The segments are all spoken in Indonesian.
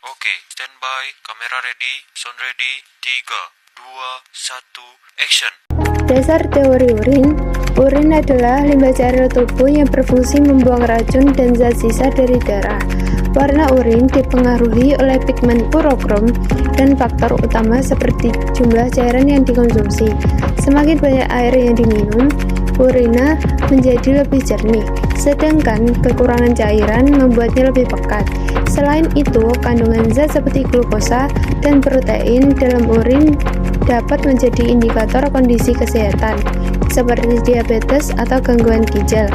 Oke, standby, kamera ready, sound ready, 3, 2, 1, action. Dasar teori urin. Urin adalah limbah cair tubuh yang berfungsi membuang racun dan zat sisa dari darah. Warna urin dipengaruhi oleh pigmen urokrom dan faktor utama seperti jumlah cairan yang dikonsumsi. Semakin banyak air yang diminum, urina menjadi lebih jernih, sedangkan kekurangan cairan membuatnya lebih pekat. Selain itu, kandungan zat seperti glukosa dan protein dalam urin dapat menjadi indikator kondisi kesehatan, seperti diabetes atau gangguan ginjal.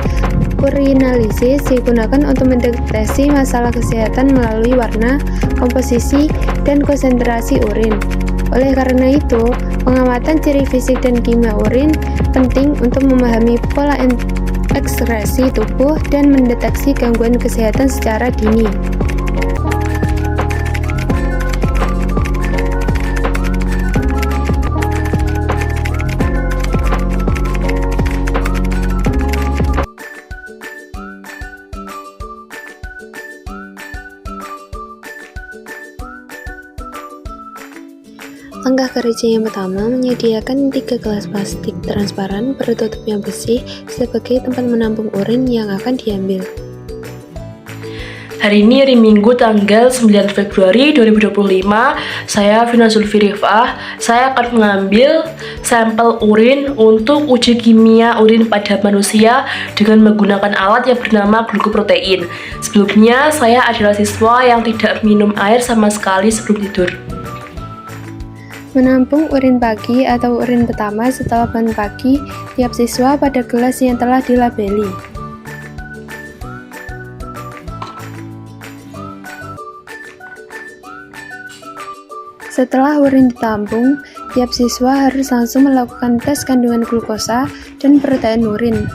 Urinalisis digunakan untuk mendeteksi masalah kesehatan melalui warna, komposisi, dan konsentrasi urin. Oleh karena itu, pengamatan ciri fisik dan kimia urin penting untuk memahami pola ekskresi tubuh dan mendeteksi gangguan kesehatan secara dini. Langkah kerja yang pertama, menyediakan 3 gelas plastik transparan bertutup yang bersih sebagai tempat menampung urin yang akan diambil. Hari ini hari Minggu tanggal 9 Februari 2025, saya Vina Zulfi Rifah. Saya akan mengambil sampel urin untuk uji kimia urin pada manusia dengan menggunakan alat yang bernama glukoprotein. Sebelumnya, saya adalah siswa yang tidak minum air sama sekali sebelum tidur. Menampung urin pagi atau urin pertama setelah bangun pagi tiap siswa pada gelas yang telah dilabeli. Setelah urin ditampung, tiap siswa harus langsung melakukan tes kandungan glukosa dan protein urin.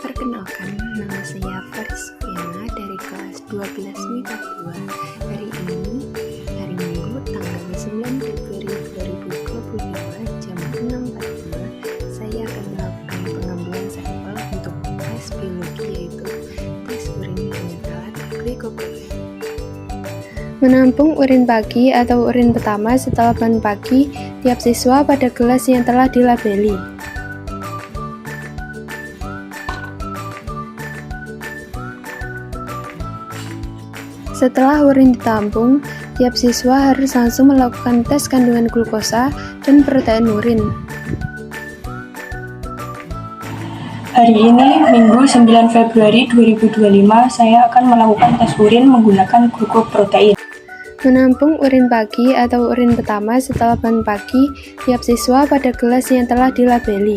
Perkenalkan, nama saya Faris Fiana dari kelas 12 MIPA 2. Hari ini, hari Minggu, tanggal 9 Februari 2022, jam 6.42, saya akan melakukan pengambilan sampel untuk tes biologi, yaitu tes urin dengan alat glukoprotein. Menampung urin pagi atau urin pertama setelah bangun pagi tiap siswa pada gelas yang telah dilabeli. Setelah urin ditampung, tiap siswa harus langsung melakukan tes kandungan glukosa dan protein urin. Hari ini, Minggu 9 Februari 2025, saya akan melakukan tes urin menggunakan glukoprotein. Menampung urin pagi atau urin pertama setelah bangun pagi tiap siswa pada gelas yang telah dilabeli.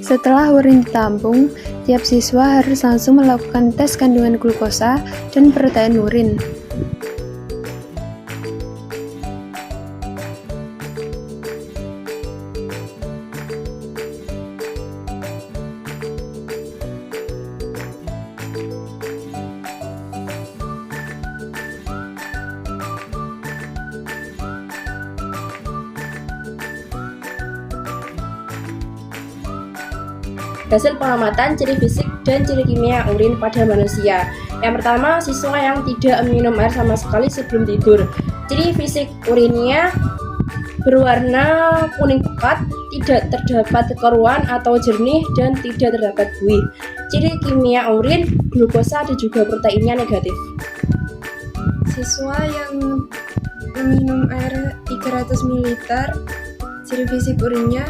Setelah urin ditampung, tiap siswa harus langsung melakukan tes kandungan glukosa dan protein urin. Hasil pengamatan ciri fisik dan ciri kimia urin pada manusia. Yang pertama, siswa yang tidak minum air sama sekali sebelum tidur. Ciri fisik urinnya berwarna kuning pekat, tidak terdapat keruan atau jernih, dan tidak terdapat buih. Ciri kimia urin, glukosa dan juga proteinnya negatif. Siswa yang meminum air 300 ml, ciri fisik urinnya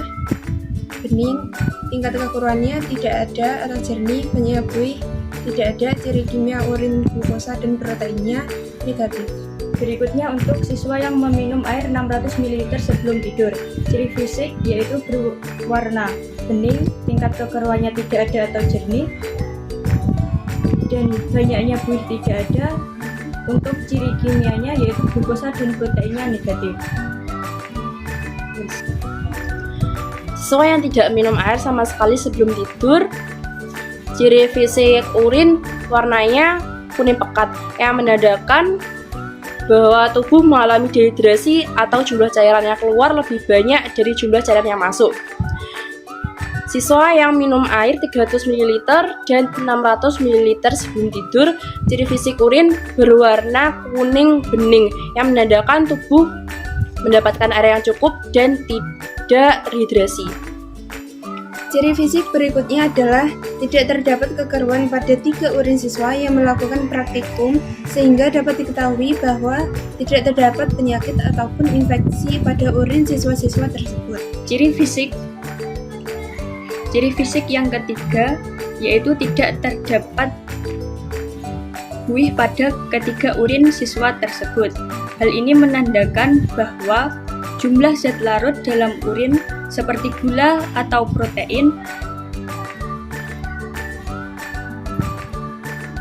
bening, tingkat kekeruannya tidak ada atau jernih, banyak buih, tidak ada, ciri kimia urin, glukosa dan proteinnya negatif. Berikutnya untuk siswa yang meminum air 600 ml sebelum tidur. Ciri fisik yaitu berwarna bening, tingkat kekeruannya tidak ada atau jernih, dan banyaknya buih tidak ada. Untuk ciri kimianya yaitu glukosa dan proteinnya negatif. Siswa yang tidak minum air sama sekali sebelum tidur, ciri fisik urin warnanya kuning pekat yang menandakan bahwa tubuh mengalami dehidrasi atau jumlah cairan yang keluar lebih banyak dari jumlah cairan yang masuk. Siswa yang minum air 300 ml dan 600 ml sebelum tidur, ciri fisik urin berwarna kuning bening yang menandakan tubuh mendapatkan air yang cukup dan tidak terhidrasi. Ciri fisik berikutnya adalah tidak terdapat kekeruan pada 3 urin siswa yang melakukan praktikum sehingga dapat diketahui bahwa tidak terdapat penyakit ataupun infeksi pada urin siswa-siswa tersebut. Ciri fisik yang ketiga yaitu tidak terdapat buih pada ketiga urin siswa tersebut. Hal ini menandakan bahwa jumlah zat larut dalam urin seperti gula atau protein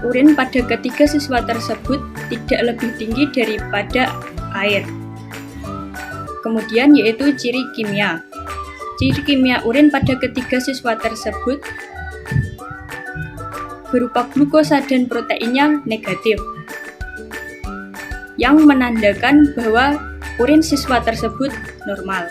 urin pada ketiga siswa tersebut tidak lebih tinggi daripada air. Kemudian yaitu ciri kimia. Ciri kimia urin pada ketiga siswa tersebut berupa glukosa dan proteinnya negatif, yang menandakan bahwa urin siswa tersebut normal.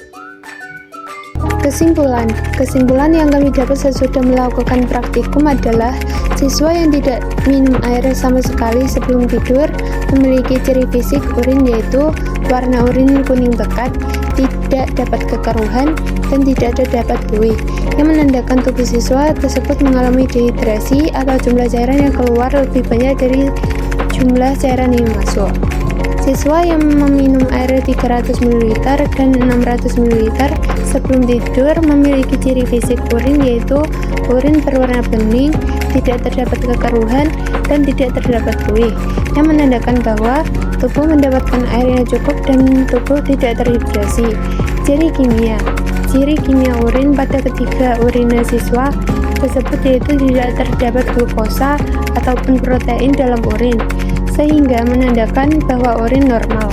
Kesimpulan yang kami dapat sesudah melakukan praktikum adalah siswa yang tidak minum air sama sekali sebelum tidur memiliki ciri fisik urin yaitu warna urin kuning pekat, tidak dapat kekeruhan, dan tidak terdapat buih, yang menandakan tubuh siswa tersebut mengalami dehidrasi atau jumlah cairan yang keluar lebih banyak dari jumlah cairan yang masuk. Siswa yang meminum air 300 ml dan 600 ml sebelum tidur memiliki ciri fisik urin yaitu urin berwarna bening, tidak terdapat kekeruhan, dan tidak terdapat buih, yang menandakan bahwa tubuh mendapatkan air yang cukup dan tubuh tidak terhidrasi. Ciri kimia urin pada ketiga urina siswa tersebut yaitu tidak terdapat glukosa ataupun protein dalam urin, sehingga menandakan bahwa urin normal.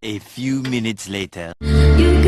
A few minutes later. You